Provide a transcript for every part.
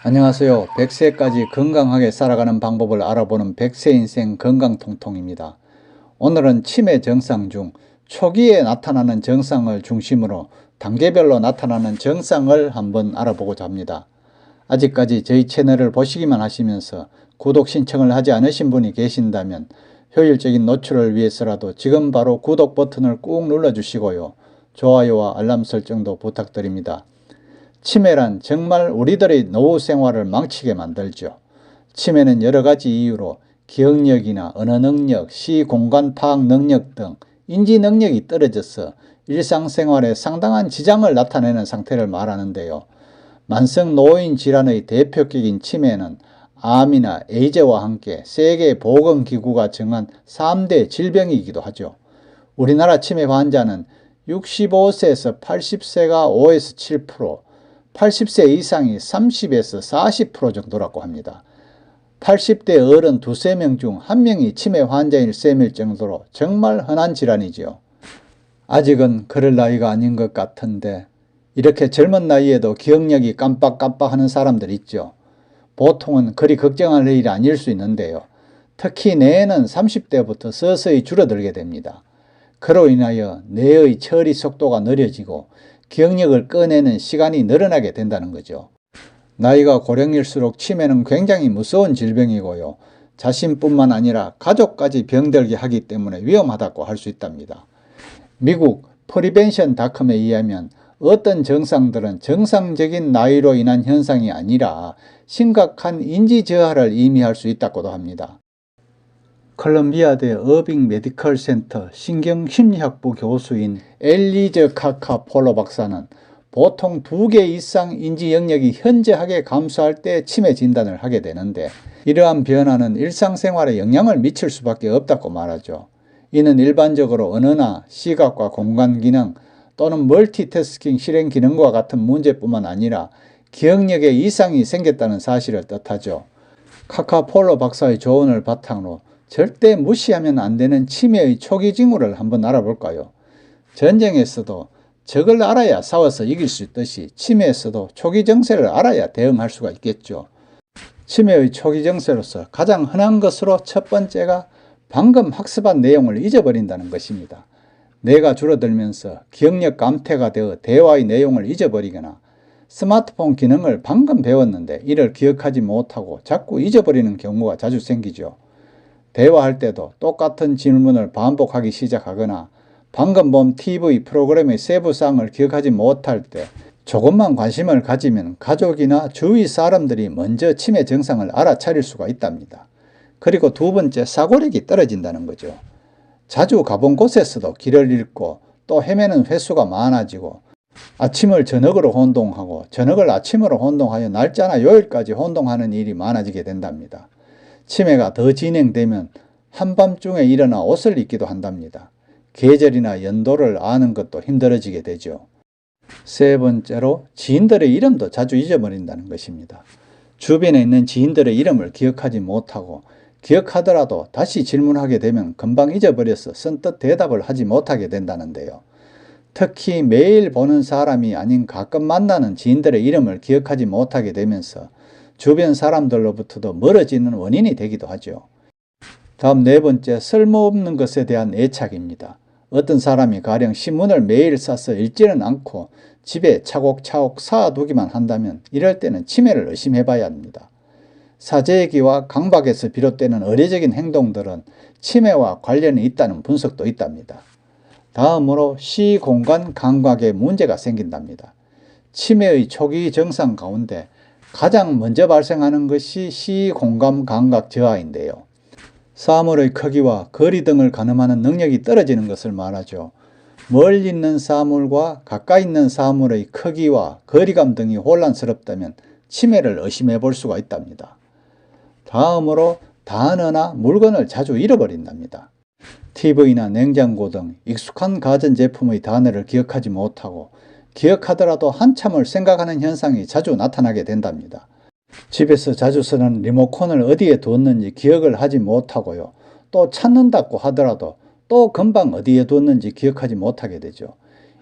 안녕하세요. 100세까지 건강하게 살아가는 방법을 알아보는 100세 인생 건강통통입니다. 오늘은 치매 증상 중 초기에 나타나는 증상을 중심으로 단계별로 나타나는 증상을 한번 알아보고자 합니다. 아직까지 저희 채널을 보시기만 하시면서 구독 신청을 하지 않으신 분이 계신다면 효율적인 노출을 위해서라도 지금 바로 구독 버튼을 꾹 눌러주시고요. 좋아요와 알람 설정도 부탁드립니다. 치매란 정말 우리들의 노후 생활을 망치게 만들죠. 치매는 여러 가지 이유로 기억력이나 언어 능력, 시, 공간 파악 능력 등 인지 능력이 떨어져서 일상생활에 상당한 지장을 나타내는 상태를 말하는데요. 만성 노인 질환의 대표격인 치매는 암이나 에이즈와 함께 세계보건기구가 정한 3대 질병이기도 하죠. 우리나라 치매 환자는 65세에서 80세가 5에서 7%, 80세 이상이 30에서 40% 정도라고 합니다. 80대 어른 두세 명 중 한 명이 치매 환자일 셈일 정도로 정말 흔한 질환이지요. 아직은 그럴 나이가 아닌 것 같은데 이렇게 젊은 나이에도 기억력이 깜빡깜빡하는 사람들 있죠. 보통은 그리 걱정할 일이 아닐 수 있는데요. 특히 뇌는 30대부터 서서히 줄어들게 됩니다. 그로 인하여 뇌의 처리 속도가 느려지고 기억력을 꺼내는 시간이 늘어나게 된다는 거죠. 나이가 고령일수록 치매는 굉장히 무서운 질병이고요. 자신뿐만 아니라 가족까지 병들게 하기 때문에 위험하다고 할 수 있답니다. 미국 프리벤션닷컴에 의하면 어떤 증상들은 정상적인 나이로 인한 현상이 아니라 심각한 인지 저하를 의미할 수 있다고도 합니다. 콜롬비아대 어빙 메디컬 센터 신경심리학부 교수인 엘리저 카카폴로 박사는 보통 2개 이상 인지 영역이 현저하게 감소할 때 치매 진단을 하게 되는데 이러한 변화는 일상생활에 영향을 미칠 수밖에 없다고 말하죠. 이는 일반적으로 언어나 시각과 공간 기능 또는 멀티태스킹 실행 기능과 같은 문제뿐만 아니라 기억력에 이상이 생겼다는 사실을 뜻하죠. 카카폴로 박사의 조언을 바탕으로 절대 무시하면 안 되는 치매의 초기 징후를 한번 알아볼까요? 전쟁에서도 적을 알아야 싸워서 이길 수 있듯이 치매에서도 초기 증세를 알아야 대응할 수가 있겠죠. 치매의 초기 증세로서 가장 흔한 것으로 첫 번째가 방금 학습한 내용을 잊어버린다는 것입니다. 뇌가 줄어들면서 기억력 감퇴가 되어 대화의 내용을 잊어버리거나 스마트폰 기능을 방금 배웠는데 이를 기억하지 못하고 자꾸 잊어버리는 경우가 자주 생기죠. 대화할 때도 똑같은 질문을 반복하기 시작하거나 방금 본 TV 프로그램의 세부사항을 기억하지 못할 때 조금만 관심을 가지면 가족이나 주위 사람들이 먼저 치매 증상을 알아차릴 수가 있답니다. 그리고 두 번째, 사고력이 떨어진다는 거죠. 자주 가본 곳에서도 길을 잃고 또 헤매는 횟수가 많아지고 아침을 저녁으로 혼동하고 저녁을 아침으로 혼동하여 날짜나 요일까지 혼동하는 일이 많아지게 된답니다. 치매가 더 진행되면 한밤중에 일어나 옷을 입기도 한답니다. 계절이나 연도를 아는 것도 힘들어지게 되죠. 세 번째로 지인들의 이름도 자주 잊어버린다는 것입니다. 주변에 있는 지인들의 이름을 기억하지 못하고 기억하더라도 다시 질문하게 되면 금방 잊어버려서 선뜻 대답을 하지 못하게 된다는데요. 특히 매일 보는 사람이 아닌 가끔 만나는 지인들의 이름을 기억하지 못하게 되면서 주변 사람들로부터도 멀어지는 원인이 되기도 하죠. 다음 네 번째, 쓸모없는 것에 대한 애착입니다. 어떤 사람이 가령 신문을 매일 사서 읽지는 않고 집에 차곡차곡 쌓아두기만 한다면 이럴 때는 치매를 의심해 봐야 합니다. 사재기와 강박에서 비롯되는 의례적인 행동들은 치매와 관련이 있다는 분석도 있답니다. 다음으로 시공간 감각에 문제가 생긴답니다. 치매의 초기 증상 가운데 가장 먼저 발생하는 것이 시공간 감각 저하인데요. 사물의 크기와 거리 등을 가늠하는 능력이 떨어지는 것을 말하죠. 멀리 있는 사물과 가까이 있는 사물의 크기와 거리감 등이 혼란스럽다면 치매를 의심해 볼 수가 있답니다. 다음으로 단어나 물건을 자주 잃어버린답니다. TV나 냉장고 등 익숙한 가전제품의 단어를 기억하지 못하고 기억하더라도 한참을 생각하는 현상이 자주 나타나게 된답니다. 집에서 자주 쓰는 리모컨을 어디에 두었는지 기억을 하지 못하고요. 또 찾는다고 하더라도 또 금방 어디에 두었는지 기억하지 못하게 되죠.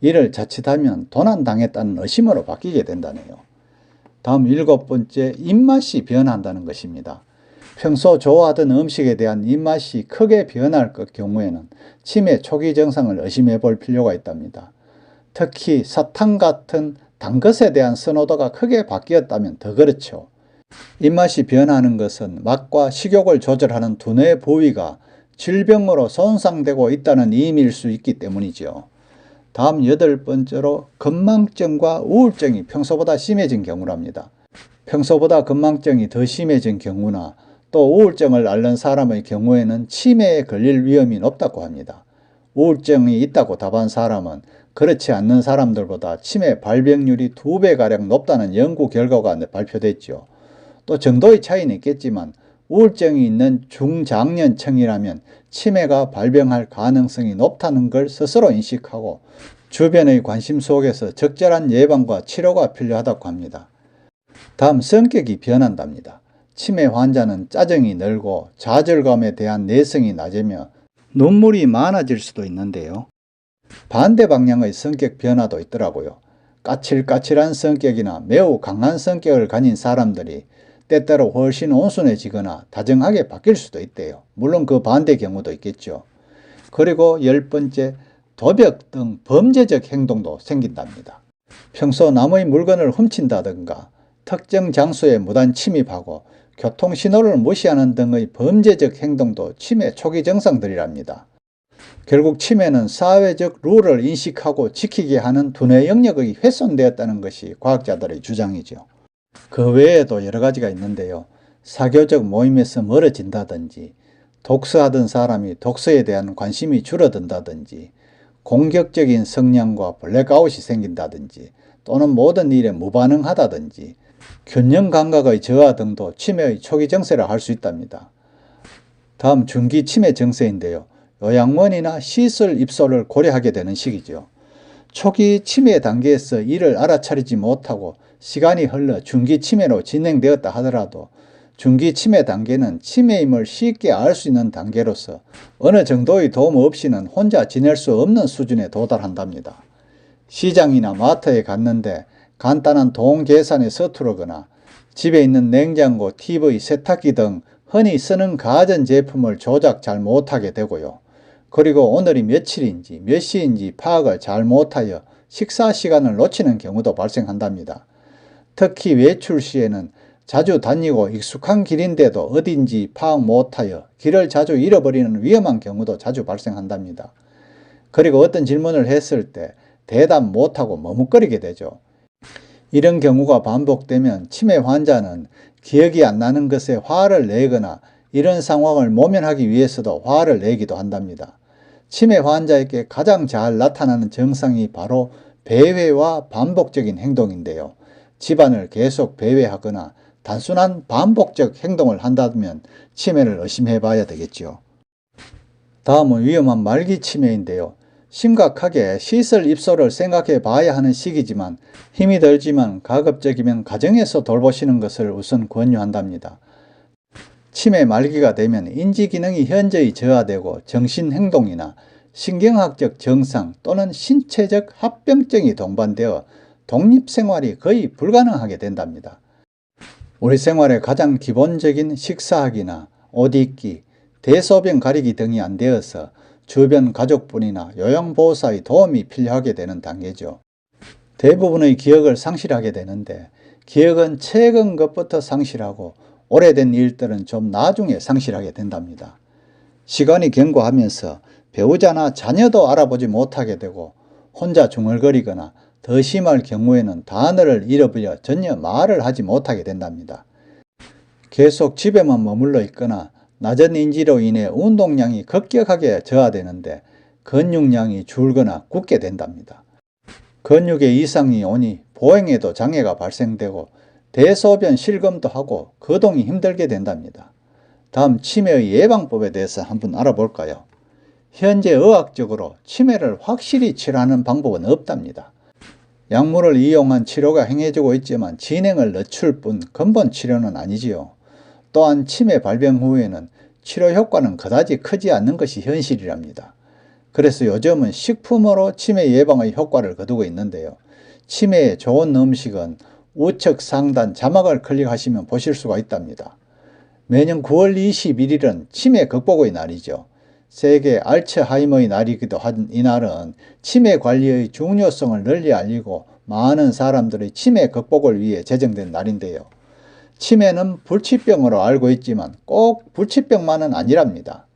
이를 자칫하면 도난당했다는 의심으로 바뀌게 된다네요. 다음 7번째, 입맛이 변한다는 것입니다. 평소 좋아하던 음식에 대한 입맛이 크게 변할 경우에는 치매 초기 증상을 의심해 볼 필요가 있답니다. 특히 사탕 같은 단 것에 대한 선호도가 크게 바뀌었다면 더 그렇죠. 입맛이 변하는 것은 맛과 식욕을 조절하는 두뇌 부위가 질병으로 손상되고 있다는 의미일 수 있기 때문이죠. 다음 8번째로 건망증과 우울증이 평소보다 심해진 경우랍니다. 평소보다 건망증이 더 심해진 경우나 또 우울증을 앓는 사람의 경우에는 치매에 걸릴 위험이 높다고 합니다. 우울증이 있다고 답한 사람은 그렇지 않는 사람들보다 치매 발병률이 2배가량 높다는 연구 결과가 발표됐죠. 또 정도의 차이는 있겠지만 우울증이 있는 중장년층이라면 치매가 발병할 가능성이 높다는 걸 스스로 인식하고 주변의 관심 속에서 적절한 예방과 치료가 필요하다고 합니다. 다음, 성격이 변한답니다. 치매 환자는 짜증이 늘고 좌절감에 대한 내성이 낮으며 눈물이 많아질 수도 있는데요. 반대 방향의 성격 변화도 있더라고요. 까칠까칠한 성격이나 매우 강한 성격을 가진 사람들이 때때로 훨씬 온순해지거나 다정하게 바뀔 수도 있대요. 물론 그 반대 경우도 있겠죠. 그리고 10번째, 도벽 등 범죄적 행동도 생긴답니다. 평소 남의 물건을 훔친다든가 특정 장소에 무단 침입하고 교통신호를 무시하는 등의 범죄적 행동도 치매 초기 증상들이랍니다. 결국 치매는 사회적 룰을 인식하고 지키게 하는 두뇌 영역이 훼손되었다는 것이 과학자들의 주장이죠. 그 외에도 여러 가지가 있는데요. 사교적 모임에서 멀어진다든지, 독서하던 사람이 독서에 대한 관심이 줄어든다든지, 공격적인 성향과 블랙아웃이 생긴다든지, 또는 모든 일에 무반응하다든지, 균형 감각의 저하 등도 치매의 초기 증세라 할 수 있답니다. 다음, 중기 치매 증세인데요. 요양원이나 시설 입소를 고려하게 되는 시기죠. 초기 치매 단계에서 이를 알아차리지 못하고 시간이 흘러 중기 치매로 진행되었다 하더라도 중기 치매 단계는 치매임을 쉽게 알 수 있는 단계로서 어느 정도의 도움 없이는 혼자 지낼 수 없는 수준에 도달한답니다. 시장이나 마트에 갔는데 간단한 돈 계산에 서투르거나 집에 있는 냉장고, TV, 세탁기 등 흔히 쓰는 가전제품을 조작 잘 못하게 되고요. 그리고 오늘이 며칠인지 몇 시인지 파악을 잘 못하여 식사 시간을 놓치는 경우도 발생한답니다. 특히 외출 시에는 자주 다니고 익숙한 길인데도 어딘지 파악 못하여 길을 자주 잃어버리는 위험한 경우도 자주 발생한답니다. 그리고 어떤 질문을 했을 때 대답 못하고 머뭇거리게 되죠. 이런 경우가 반복되면 치매 환자는 기억이 안 나는 것에 화를 내거나 이런 상황을 모면하기 위해서도 화를 내기도 한답니다. 치매 환자에게 가장 잘 나타나는 증상이 바로 배회와 반복적인 행동인데요. 집안을 계속 배회하거나 단순한 반복적 행동을 한다면 치매를 의심해 봐야 되겠죠. 다음은 위험한 말기 치매인데요. 심각하게 시설 입소를 생각해 봐야 하는 시기지만 힘이 들지만 가급적이면 가정에서 돌보시는 것을 우선 권유한답니다. 치매 말기가 되면 인지기능이 현저히 저하되고 정신행동이나 신경학적 증상 또는 신체적 합병증이 동반되어 독립생활이 거의 불가능하게 된답니다. 우리 생활의 가장 기본적인 식사하기나 옷 입기, 대소변 가리기 등이 안 되어서 주변 가족분이나 요양보호사의 도움이 필요하게 되는 단계죠. 대부분의 기억을 상실하게 되는데 기억은 최근 것부터 상실하고 오래된 일들은 좀 나중에 상실하게 된답니다. 시간이 경과하면서 배우자나 자녀도 알아보지 못하게 되고 혼자 중얼거리거나 더 심할 경우에는 단어를 잃어버려 전혀 말을 하지 못하게 된답니다. 계속 집에만 머물러 있거나 낮은 인지로 인해 운동량이 급격하게 저하되는데 근육량이 줄거나 굳게 된답니다. 근육에 이상이 오니 보행에도 장애가 발생되고 대소변 실금도 하고 거동이 힘들게 된답니다. 다음, 치매의 예방법에 대해서 한번 알아볼까요? 현재 의학적으로 치매를 확실히 치료하는 방법은 없답니다. 약물을 이용한 치료가 행해지고 있지만 진행을 늦출 뿐 근본 치료는 아니지요. 또한 치매 발병 후에는 치료 효과는 그다지 크지 않는 것이 현실이랍니다. 그래서 요즘은 식품으로 치매 예방의 효과를 거두고 있는데요. 치매에 좋은 음식은 우측 상단 자막을 클릭하시면 보실 수가 있답니다. 매년 9월 21일은 치매 극복의 날이죠. 세계 알츠하이머의 날이기도 한 이날은 치매 관리의 중요성을 널리 알리고 많은 사람들의 치매 극복을 위해 제정된 날인데요. 치매는 불치병으로 알고 있지만 꼭 불치병만은 아니랍니다.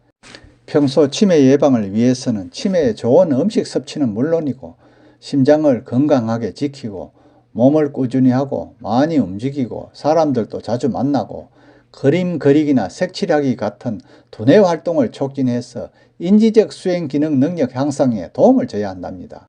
평소 치매 예방을 위해서는 치매에 좋은 음식 섭취는 물론이고 심장을 건강하게 지키고 몸을 꾸준히 하고 많이 움직이고 사람들도 자주 만나고 그림 그리기나 색칠하기 같은 두뇌 활동을 촉진해서 인지적 수행 기능 능력 향상에 도움을 줘야 한답니다.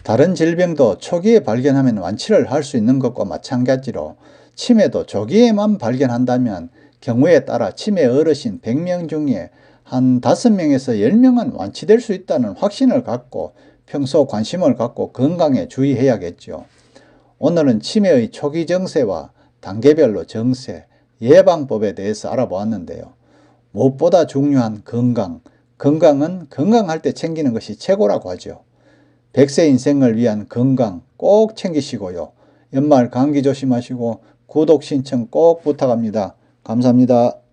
다른 질병도 초기에 발견하면 완치를 할 수 있는 것과 마찬가지로 치매도 조기에만 발견한다면 경우에 따라 치매 어르신 100명 중에 한 5명에서 10명은 완치될 수 있다는 확신을 갖고 평소 관심을 갖고 건강에 주의해야겠죠. 오늘은 치매의 초기 증세와 단계별로 증세, 예방법에 대해서 알아보았는데요. 무엇보다 중요한 건강, 건강은 건강할 때 챙기는 것이 최고라고 하죠. 100세 인생을 위한 건강 꼭 챙기시고요. 연말 감기 조심하시고 구독 신청 꼭 부탁합니다. 감사합니다.